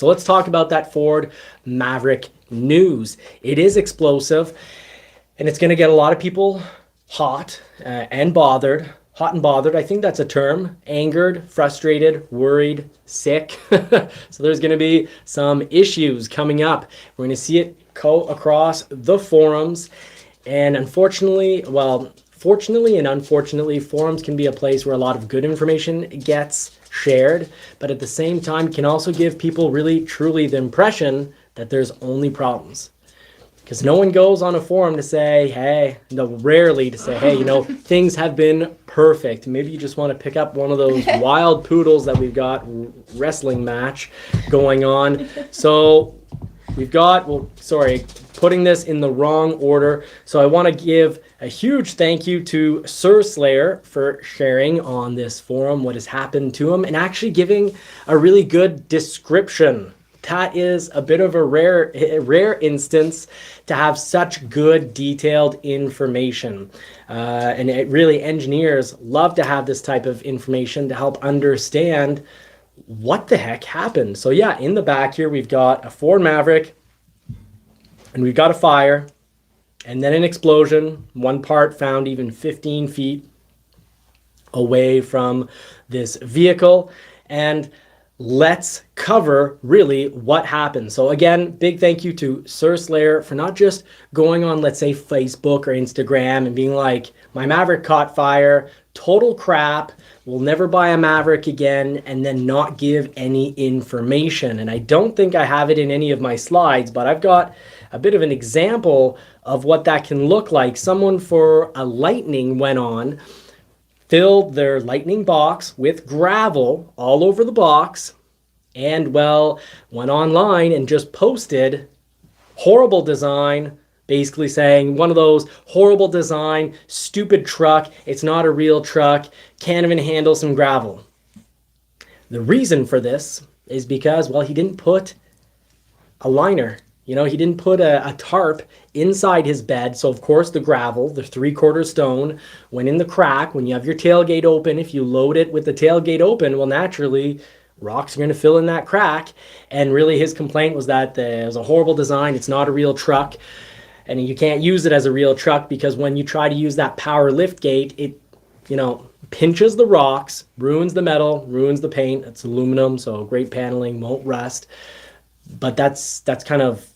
So let's talk about that Ford Maverick news. It is explosive, and it's going to get a lot of people hot and bothered. Hot and bothered, I think that's a term. Angered, frustrated, worried, sick. So there's going to be some issues coming up. We're going to see it go across the forums. And unfortunately, well, fortunately and unfortunately, forums can be a place where a lot of good information gets shared, but at the same time can also give people really truly the impression that there's only problems. Because no one goes on a forum to say, hey, no, rarely to say, hey, you know, things have been perfect. Maybe you just want to pick up one of those wild poodles that we've got wrestling match going on. So we've got, well, sorry, putting this in the wrong order. So I want to give a huge thank you to Sir Slayer for sharing on this forum what has happened to him and actually giving a really good description. That is a bit of a rare instance to have such good detailed information. And it really, engineers love to have this type of information to help understand what the heck happened. So yeah, in the back here, we've got a Ford Maverick and we've got a fire and then an explosion. One part found even 15 feet away from this vehicle. And let's cover really what happened. So again, big thank you to Sir Slayer for not just going on, let's say, Facebook or Instagram and being like, my Maverick caught fire, total crap, we'll never buy a Maverick again, and then not give any information. And I don't think I have it in any of my slides, but I've got a bit of an example of what that can look like. Someone for a Lightning went on, filled their Lightning box with gravel all over the box, and well, went online and just posted horrible design, basically saying one of those horrible design, stupid truck, it's not a real truck, can't even handle some gravel. The reason for this is because, well, he didn't put a liner. You know, he didn't put a tarp inside his bed. So of course the gravel, the 3/4 stone, went in the crack. When you have your tailgate open, if you load it with the tailgate open, well, naturally rocks are going to fill in that crack. And really his complaint was that it was a horrible design. It's not a real truck. And you can't use it as a real truck because when you try to use that power lift gate, it, you know, pinches the rocks, ruins the metal, ruins the paint. It's aluminum, so great paneling, won't rust. But that's kind of,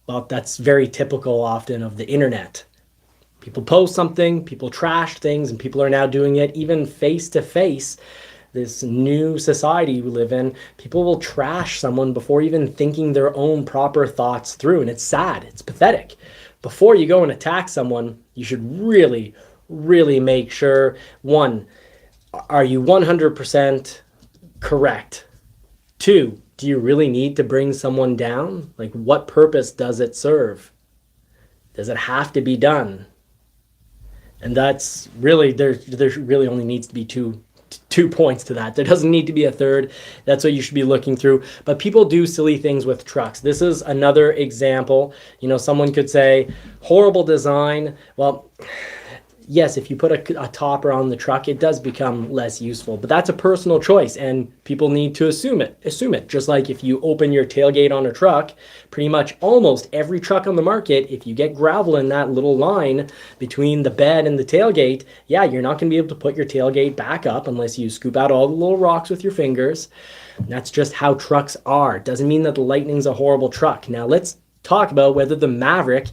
well, that's very typical often of the internet. People post something, people trash things, and people are now doing it even face to face. This new society we live in, people will trash someone before even thinking their own proper thoughts through. And it's sad, it's pathetic. Before you go and attack someone, you should really, really make sure, one, are you 100% correct? Two, do you really need to bring someone down? Like, what purpose does it serve? Does it have to be done? And that's really, there really only needs to be two points to that. There doesn't need to be a third. That's what you should be looking through. But people do silly things with trucks. This is another example. You know, someone could say, horrible design. Well, yes, if you put a topper on the truck, it does become less useful, but that's a personal choice and people need to assume it. Just like if you open your tailgate on a truck, pretty much almost every truck on the market, if you get gravel in that little line between the bed and the tailgate, yeah, you're not going to be able to put your tailgate back up unless you scoop out all the little rocks with your fingers. And that's just how trucks are. Doesn't mean that the Lightning's a horrible truck. Now let's talk about whether the Maverick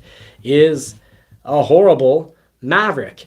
is a horrible Maverick.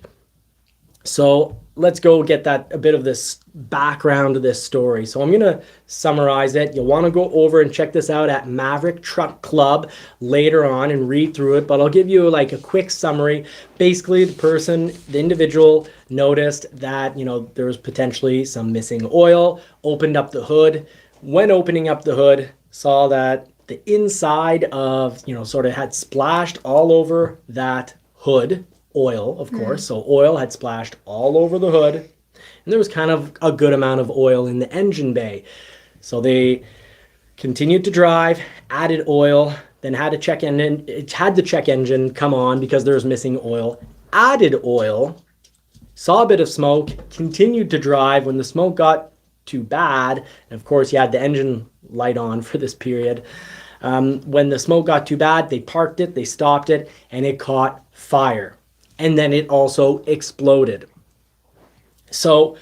So let's go get that a bit of this background to this story. So I'm going to summarize it. You'll want to go over and check this out at Maverick Truck Club later on and read through it, but I'll give you like a quick summary. Basically, the individual noticed that, you know, there was potentially some missing oil, opened up the hood. When opening up the hood, saw that the inside of, you know, sort of had splashed all over that hood. Oil, of course. So oil had splashed all over the hood, and there was kind of a good amount of oil in the engine bay. So they continued to drive, added oil, then had the check engine come on because there was missing oil, added oil, saw a bit of smoke, continued to drive. When the smoke got too bad, and of course you had the engine light on for this period, when the smoke got too bad, they parked it, they stopped it, and it caught fire. And then it also exploded. So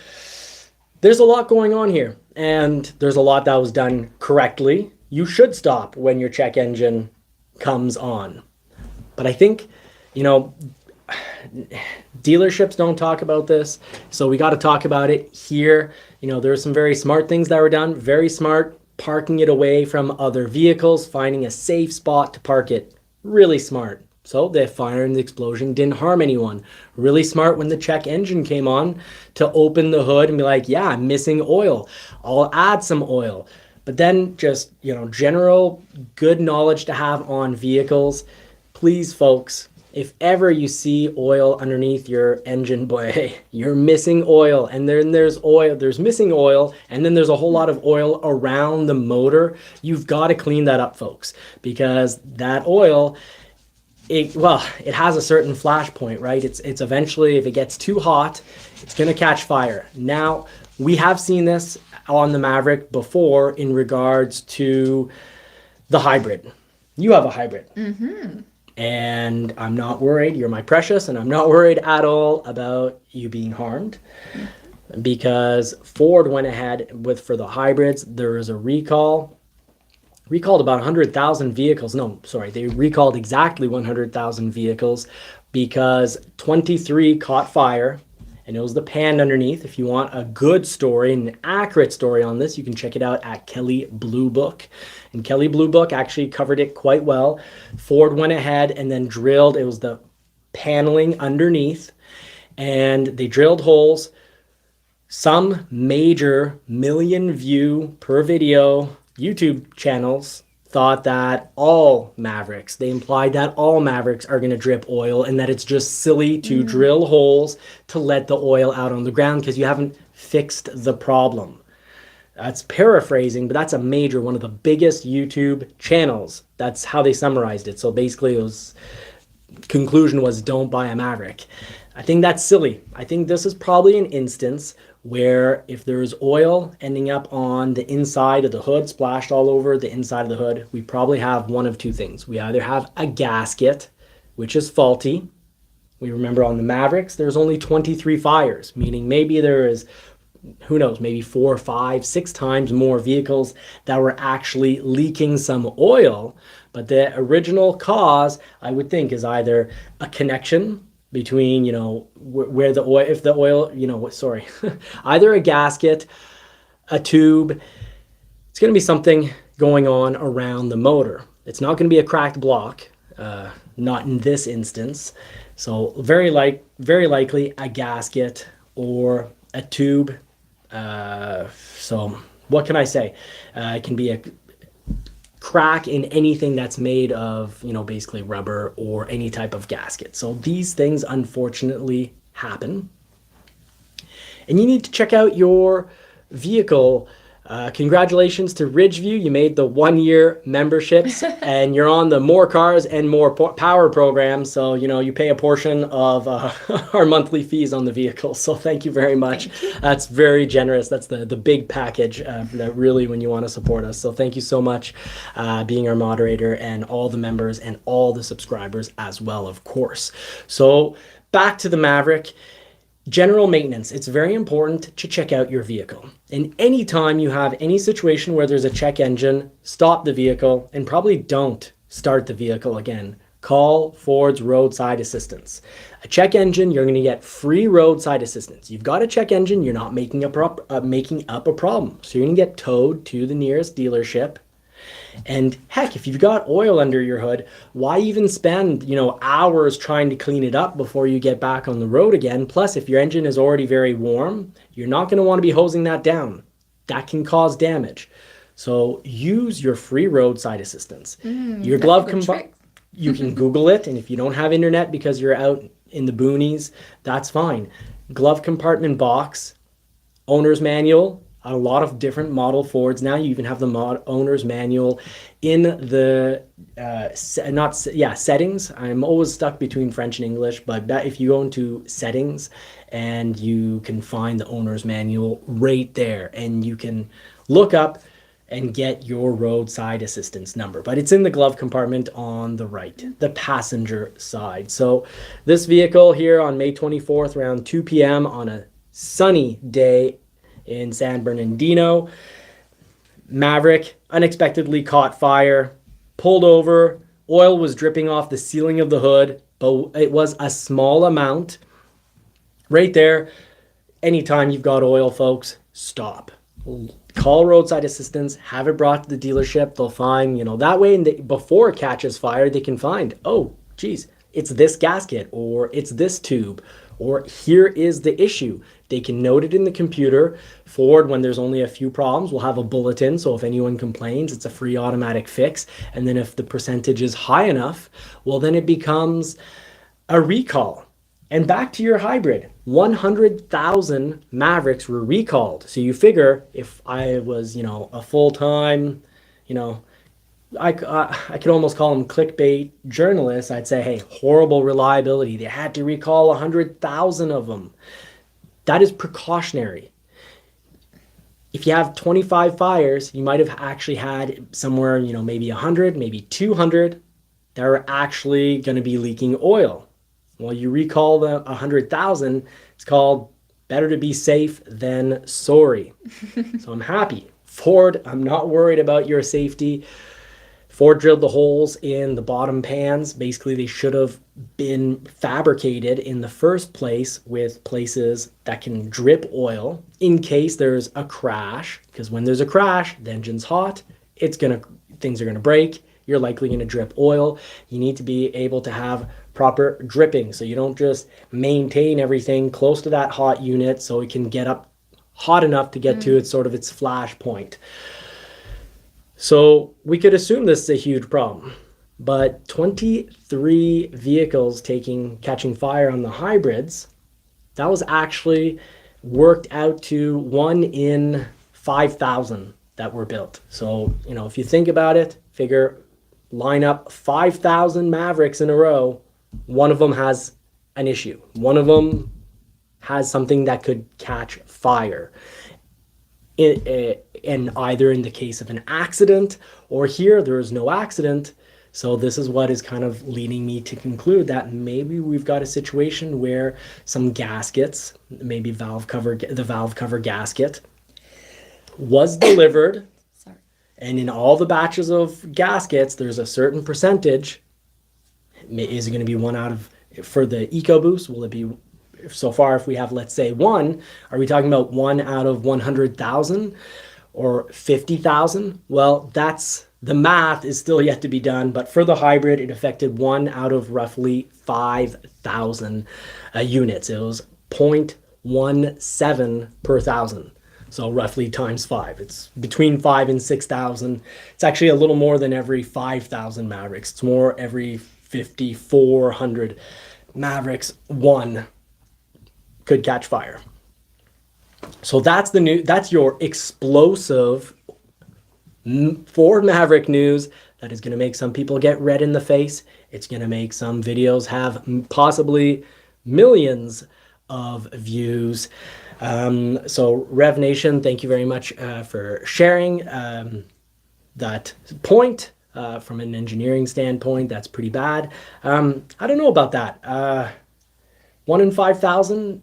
there's a lot going on here, and there's a lot that was done correctly. You should stop when your check engine comes on. But I think, dealerships don't talk about this, so we got to talk about it here. There's some very smart things that were done, very smart, parking it away from other vehicles, finding a safe spot to park it. Really smart. So the fire and the explosion didn't harm anyone. Really smart when the check engine came on to open the hood and be like, yeah, I'm missing oil. I'll add some oil. But then just, general good knowledge to have on vehicles. Please, folks, if ever you see oil underneath your engine, boy, you're missing oil. And then there's missing oil, and then there's a whole lot of oil around the motor. You've got to clean that up, folks, because that oil, it has a certain flash point, right? It's eventually, if it gets too hot, it's going to catch fire. Now, we have seen this on the Maverick before in regards to the hybrid. You have a hybrid. Mm-hmm. And I'm not worried. You're my precious, and I'm not worried at all about you being harmed, because Ford went ahead for the hybrids. There was a recalled about 100,000 vehicles. No, sorry, they recalled exactly 100,000 vehicles because 23 caught fire, and it was the pan underneath. If you want a good story, an accurate story on this, you can check it out at Kelley Blue Book. And Kelley Blue Book actually covered it quite well. Ford went ahead and then drilled, it was the paneling underneath, and they drilled holes. Some major million view per video YouTube channels thought that all Mavericks, they implied that all Mavericks are going to drip oil, and that it's just silly to drill holes to let the oil out on the ground because you haven't fixed the problem. That's paraphrasing, but that's a major, one of the biggest YouTube channels. That's how they summarized it. So basically conclusion was don't buy a Maverick. I think that's silly. I think this is probably an instance where if there's oil ending up on the inside of the hood, splashed all over the inside of the hood, we probably have one of two things. We either have a gasket, which is faulty. We remember on the Mavericks, there's only 23 fires, meaning maybe there is, who knows, maybe 4, 5, 6 times more vehicles that were actually leaking some oil. But the original cause, I would think, is either a connection between, where the oil, if the oil, either a gasket, a tube. It's going to be something going on around the motor. It's not going to be a cracked block, not in this instance. So very likely a gasket or a tube. So what can I say? It can be a crack in anything that's made of, basically rubber or any type of gasket. So these things unfortunately happen. And you need to check out your vehicle. Congratulations to Ridgeview. You made the 1-year memberships and you're on the More Cars and More Power program. So, you pay a portion of our monthly fees on the vehicle. So thank you very much. That's very generous. That's the big package that really when you want to support us. So thank you so much being our moderator, and all the members and all the subscribers as well, of course. So back to the Maverick. General maintenance. It's very important to check out your vehicle. And anytime you have any situation where there's a check engine, stop the vehicle and probably don't start the vehicle again. Call Ford's roadside assistance. A check engine, you're going to get free roadside assistance. You've got a check engine, you're not making up a problem. So you're going to get towed to the nearest dealership. And heck, if you've got oil under your hood, why even spend, hours trying to clean it up before you get back on the road again? Plus, if your engine is already very warm, you're not going to want to be hosing that down. That can cause damage. So use your free roadside assistance. Your glove compartment, you can Google it. And if you don't have internet because you're out in the boonies, that's fine. Glove compartment box, owner's manual. A lot of different model Fords now. You even have the owner's manual in the settings. I'm always stuck between French and English, but if you go into settings and you can find the owner's manual right there, and you can look up and get your roadside assistance number. But it's in the glove compartment on the right, the passenger side. So this vehicle here on May 24th around 2 p.m. on a sunny day in San Bernardino, Maverick unexpectedly caught fire, pulled over, oil was dripping off the ceiling of the hood, but it was a small amount. Right there, anytime you've got oil, folks, stop. Call roadside assistance, have it brought to the dealership. They'll find, that way, before it catches fire, they can find, oh, geez, it's this gasket, or it's this tube, or here is the issue. They can note it in the computer. Ford, when there's only a few problems, will have a bulletin. So if anyone complains, it's a free automatic fix. And then if the percentage is high enough, well, then it becomes a recall. And back to your hybrid, 100,000 Mavericks were recalled. So you figure if I was, a full-time, I could almost call them clickbait journalists. I'd say, hey, horrible reliability. They had to recall 100,000 of them. That is precautionary. If you have 25 fires, you might have actually had somewhere, maybe 100, maybe 200 that are actually going to be leaking oil. Well, you recall the 100,000, it's called better to be safe than sorry. So I'm happy. Ford, I'm not worried about your safety. Ford drilled the holes in the bottom pans. Basically, they should have been fabricated in the first place with places that can drip oil in case there's a crash. Because when there's a crash, the engine's hot, things are gonna break. You're likely gonna drip oil. You need to be able to have proper dripping, so you don't just maintain everything close to that hot unit so it can get up hot enough to get to its flash point. So we could assume this is a huge problem, but 23 vehicles catching fire on the hybrids, that was actually worked out to 1 in 5,000 that were built. So, if you think about it, line up 5,000 Mavericks in a row, one of them has an issue. One of them has something that could catch fire. And either in the case of an accident, or here there is no accident. So this is what is kind of leading me to conclude that maybe we've got a situation where some gaskets, maybe the valve cover gasket, was delivered. Sorry. And in all the batches of gaskets, there's a certain percentage. Is it going to be one out of, for the EcoBoost, will it be, so far if we have, let's say 1, are we talking about 1 out of 100,000 or 50,000? Well, the math is still yet to be done, but for the hybrid, it affected 1 out of roughly 5,000 units. It was 0.17 per thousand. So roughly times 5. It's between 5 and 6,000. It's actually a little more than every 5,000 Mavericks. It's more every 5,400 Mavericks, 1 could catch fire. So that's your explosive Ford Maverick news that is going to make some people get red in the face. It's going to make some videos have possibly millions of views. So Rev Nation, thank you very much for sharing that point. From an engineering standpoint, that's pretty bad. I don't know about that. 1 in 5,000,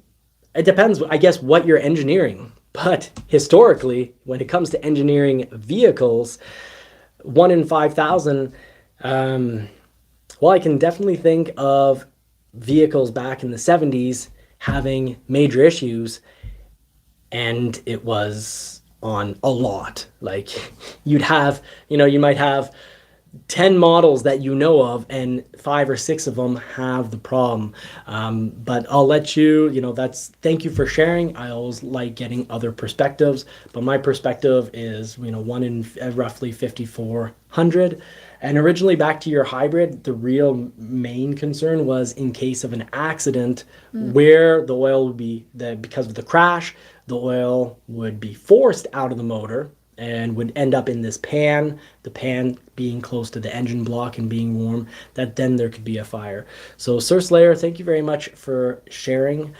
it depends, I guess, what you're engineering. But historically, when it comes to engineering vehicles, 1 in 5,000, well, I can definitely think of vehicles back in the 70s having major issues, and it was on a lot. Like you might have 10 models that you know of, and 5 or 6 of them have the problem. But I'll let you, thank you for sharing. I always like getting other perspectives, but my perspective is, 1 in roughly 5,400. And originally, back to your hybrid, the real main concern was in case of an accident where the oil would be, because of the crash, the oil would be forced out of the motor and would end up in this pan, the pan being close to the engine block and being warm, that then there could be a fire. So Sir Slayer, thank you very much for sharing,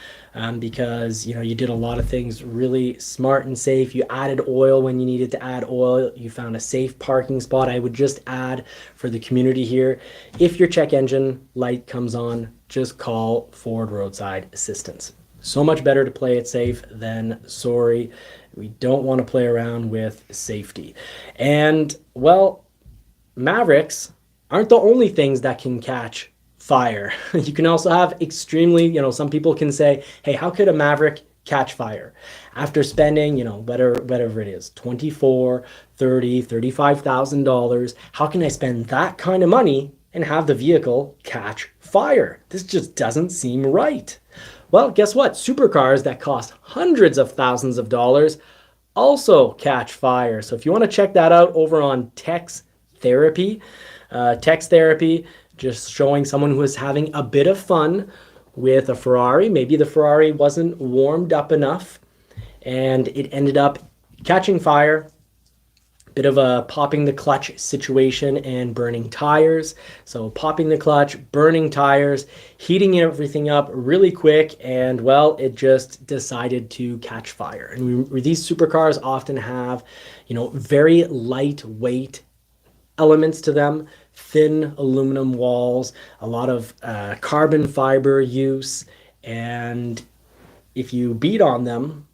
because you did a lot of things really smart and safe. You added oil when you needed to add oil. You found a safe parking spot. I would just add for the community here, if your check engine light comes on, just call Ford Roadside Assistance. So much better to play it safe than sorry. We don't want to play around with safety. And, well, Mavericks aren't the only things that can catch fire. You can also have extremely, some people can say, hey, how could a Maverick catch fire? After spending, whatever it is, $24,000, $30,000, $35,000, how can I spend that kind of money and have the vehicle catch fire? This just doesn't seem right. Well, guess what? Supercars that cost hundreds of thousands of dollars also catch fire. So if you want to check that out over on Text Therapy, just showing someone who is having a bit of fun with a Ferrari. Maybe the Ferrari wasn't warmed up enough and it ended up catching fire. Bit of a popping the clutch situation and burning tires. So popping the clutch, burning tires, heating everything up really quick, and well, it just decided to catch fire. And these supercars often have, very lightweight elements to them, thin aluminum walls, a lot of carbon fiber use, and if you beat on them,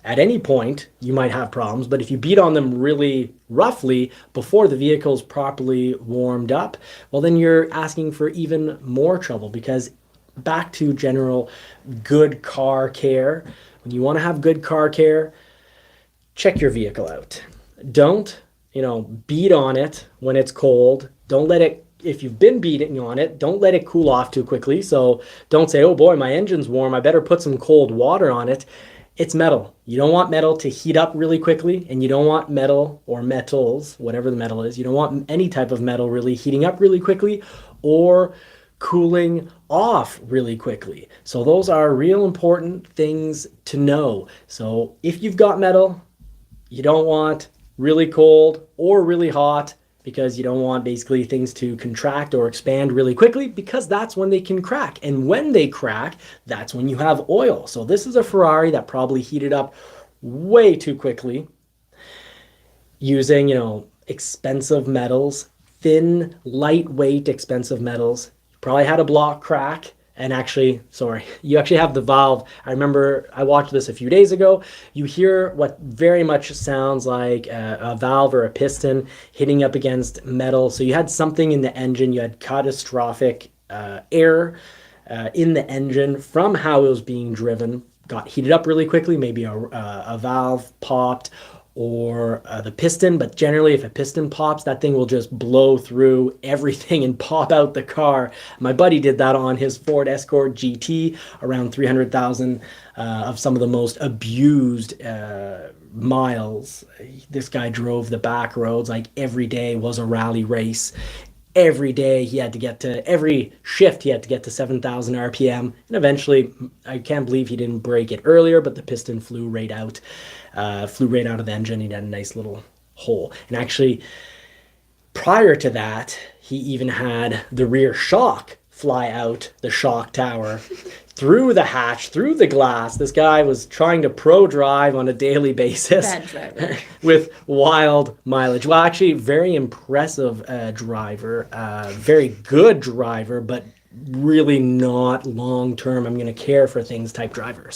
at any point, you might have problems, but if you beat on them really roughly before the vehicle's properly warmed up, well, then you're asking for even more trouble, because back to general good car care, when you want to have good car care, check your vehicle out. Don't, beat on it when it's cold. Don't let it, if you've been beating on it, don't let it cool off too quickly. So don't say, oh boy, my engine's warm, I better put some cold water on it. It's metal. You don't want metal to heat up really quickly, and you don't want metal or metals, whatever the metal is, you don't want any type of metal really heating up really quickly or cooling off really quickly. So those are real important things to know. So if you've got metal, you don't want really cold or really hot, because you don't want basically things to contract or expand really quickly, because that's when they can crack. And when they crack, that's when you have oil. So this is a Ferrari that probably heated up way too quickly using, expensive metals, thin, lightweight, expensive metals. Probably had a block crack. And actually, you actually have the valve. I remember I watched this a few days ago. You hear what very much sounds like a valve or a piston hitting up against metal. So you had something in the engine. You had catastrophic error in the engine from how it was being driven. Got heated up really quickly. Maybe a valve popped, or the piston, but generally if a piston pops, that thing will just blow through everything and pop out the car. My buddy did that on his Ford Escort GT, around 300,000 of some of the most abused miles. This guy drove the back roads like every day was a rally race. Every day every shift he had to get to 7,000 RPM. And eventually, I can't believe he didn't break it earlier, but the piston flew right out of the engine. He had a nice little hole. And actually, prior to that, he even had the rear shock fly out the shock tower through the hatch, through the glass. This guy was trying to pro drive on a daily basis. Bad driver. With wild mileage. Well, actually, very impressive driver, very good driver, but really not long-term, I'm going to care for things type drivers.